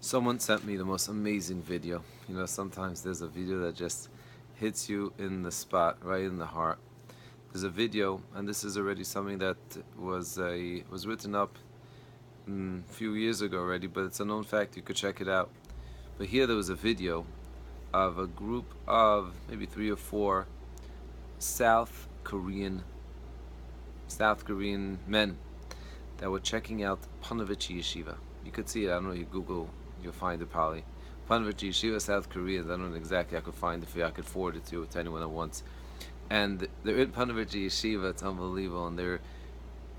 Someone sent me the most amazing video. Sometimes there's a video that just hits you in the spot, right in the heart. There's a video, and this is already something that was written up a few years ago already, but it's a known fact. You could check it out. But here there was a video of a group of maybe 3 or 4 South Korean men that were checking out Panovich Yeshiva. You could see it. I don't know. You Google, you'll find it probably. Panovich Yeshiva, South Korea. I don't know exactly. I could find it for you. I could forward it to anyone that wants. And they're in Panovich Yeshiva. It's unbelievable. And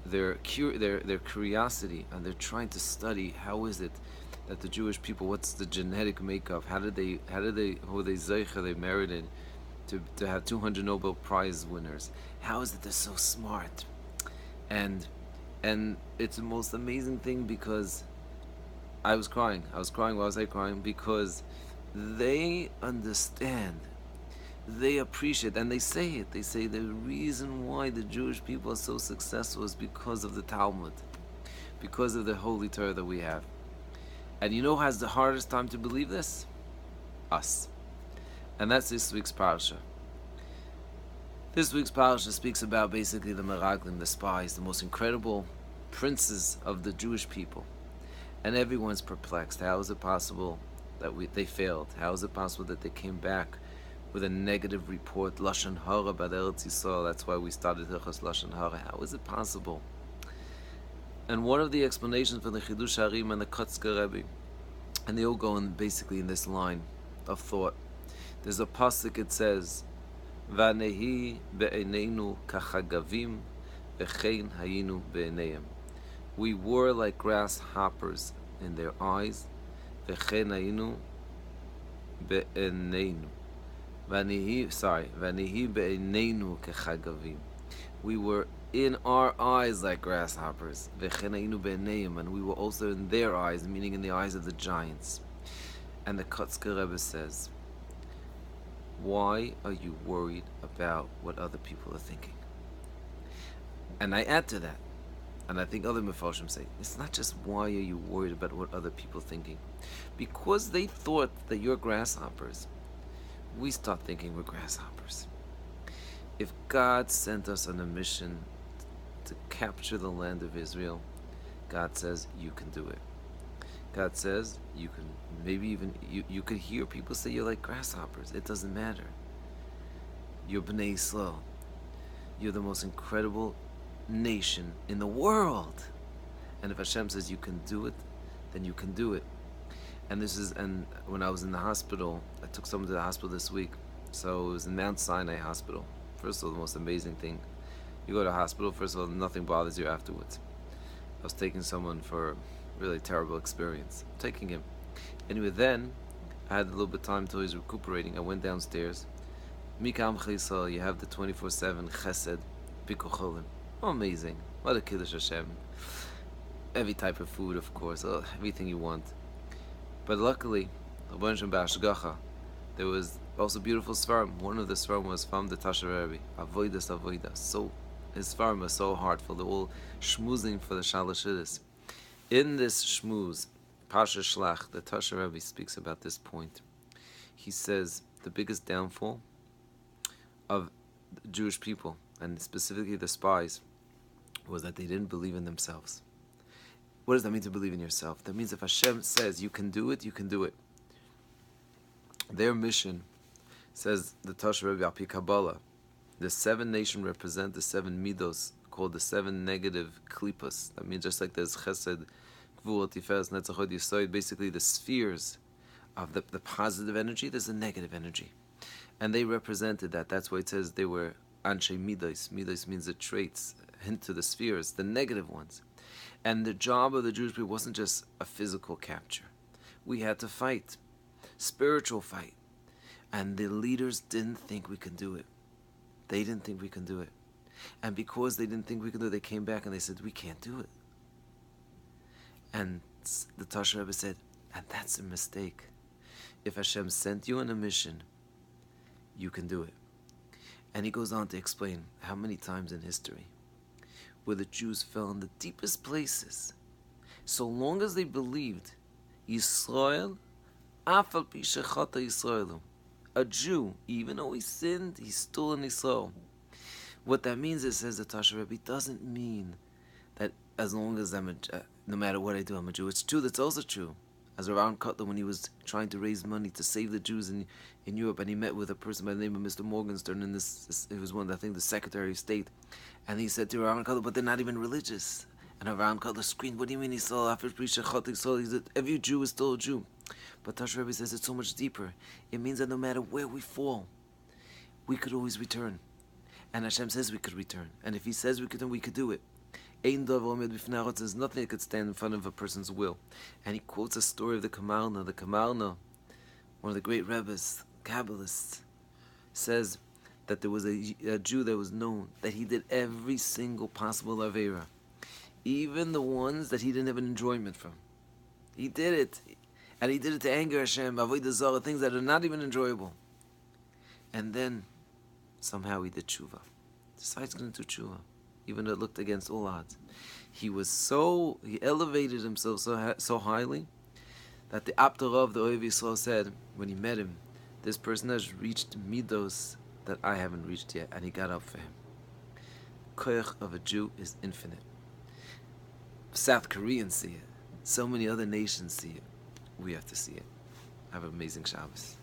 their curiosity, and they're trying to study how is it that the Jewish people, what's the genetic makeup? How did they who they zeicha, they merited to have 200 Nobel Prize winners? How is it they're so smart? And it's the most amazing thing, because I was crying. Why was I crying? Because they understand, they appreciate, and they say it. They say the reason why the Jewish people are so successful is because of the Talmud, because of the Holy Torah that we have. And you know who has the hardest time to believe this? Us. And that's this week's parasha. This week's parasha speaks about basically the Meraglim, the spies, the most incredible princes of the Jewish people. And everyone's perplexed. How is it possible that they failed? How is it possible that they came back with a negative report? Lashon Hara bad Eretz Yisrael. That's why we started Hilchos Lashon Hara. How is it possible? And one of the explanations for the Chidush Harim and the Kotzker Rebbe, and they all go basically in this line of thought. There's a pasuk. It says, "Vanehi be'eneinu kachagavim, v'chein hayinu be'eneihem." We were like grasshoppers in their eyes. V'chein hayinu be'eneinu. Vanehi be'eneinu kachagavim. We were in our eyes like grasshoppers. V'chein hayinu be'eneihem, and we were also in their eyes, meaning in the eyes of the giants. And the Kotzker Rebbe says, why are you worried about what other people are thinking? And I add to that, and I think other Mefarshim say, it's not just why are you worried about what other people are thinking. Because they thought that you're grasshoppers, we start thinking we're grasshoppers. If God sent us on a mission to capture the land of Israel, God says you can do it. God says you can, maybe even you could hear people say you're like grasshoppers. It doesn't matter. You're Bnei Yisrael. You're the most incredible nation in the world. And if Hashem says you can do it, then you can do it. And when I was in the hospital, I took someone to the hospital this week. So it was in Mount Sinai Hospital. First of all, the most amazing thing. You go to a hospital, first of all, nothing bothers you afterwards. I was taking someone for really terrible experience. Taking him. Anyway, then I had a little bit of time till he's recuperating. I went downstairs. Mikam Chisal, you have the 24/7 Chesed, Pikucholim. Amazing. What a Kiddush Hashem. Every type of food, of course, everything you want. But luckily, there was also beautiful Svarim. One of the Svarim was from the Tasha Rebbe. Avoida. So his Svarim was so heartful. They're all shmuzing for the Shalashidis. In this shmuz, Pasha Shlach, the Tasha Rebbe speaks about this point. He says the biggest downfall of the Jewish people, and specifically the spies, was that they didn't believe in themselves. What does that mean to believe in yourself? That means if Hashem says you can do it, you can do it. Their mission, says the Tasha Rebbe Api Kabbalah, the 7 nations represent the 7 midos, called the 7 negative klipas. That means just like there's chesed, gvul, tiferet, netzach, hod, yesod, basically the spheres of the positive energy, there's a negative energy. And they represented that. That's why it says they were anshe midos. Midos means the traits, hint to the spheres, the negative ones. And the job of the Jewish people wasn't just a physical capture. We had to fight, spiritual fight. And the leaders didn't think we could do it. They didn't think we could do it. And because they didn't think we could do it, they came back and they said, we can't do it. And the Tasha Rebbe said, and that's a mistake. If Hashem sent you on a mission, you can do it. And he goes on to explain how many times in history where the Jews fell in the deepest places, so long as they believed Yisrael, afal pi shechata Yisraelu. A Jew, even though he sinned, he's still in Yisrael. What that means, it says the Tasha Rebbe, doesn't mean that as long as no matter what I do, I'm a Jew. It's true, that's also true. As around Kotler, when he was trying to raise money to save the Jews in Europe, and he met with a person by the name of Mr. Morgenstern, and it was one, I think, the Secretary of State, and he said to Around Kotler, but they're not even religious. And Around Kotler screamed, what do you mean he saw after Prisha he said, every Jew is still a Jew. But Tasha Rebbe says it's so much deeper. It means that no matter where we fall, we could always return. And Hashem says we could return. And if He says we could do it. There's nothing that could stand in front of a person's will. And he quotes a story of the Kamalna. The Kamalna, one of the great Rebbes, Kabbalists, says that there was a Jew that was known that he did every single possible Avera, even the ones that he didn't have an enjoyment from. He did it. And he did it to anger Hashem, avoid Zarah, things that are not even enjoyable. And then, somehow he did tshuva. Decides going to do tshuva, even though it looked against all odds. He elevated himself so highly that the Aptarah of the Ohev Yisrael said, when he met him, this person has reached midos that I haven't reached yet, and he got up for him. Koyach of a Jew is infinite. South Koreans see it. So many other nations see it. We have to see it. Have an amazing Shabbos.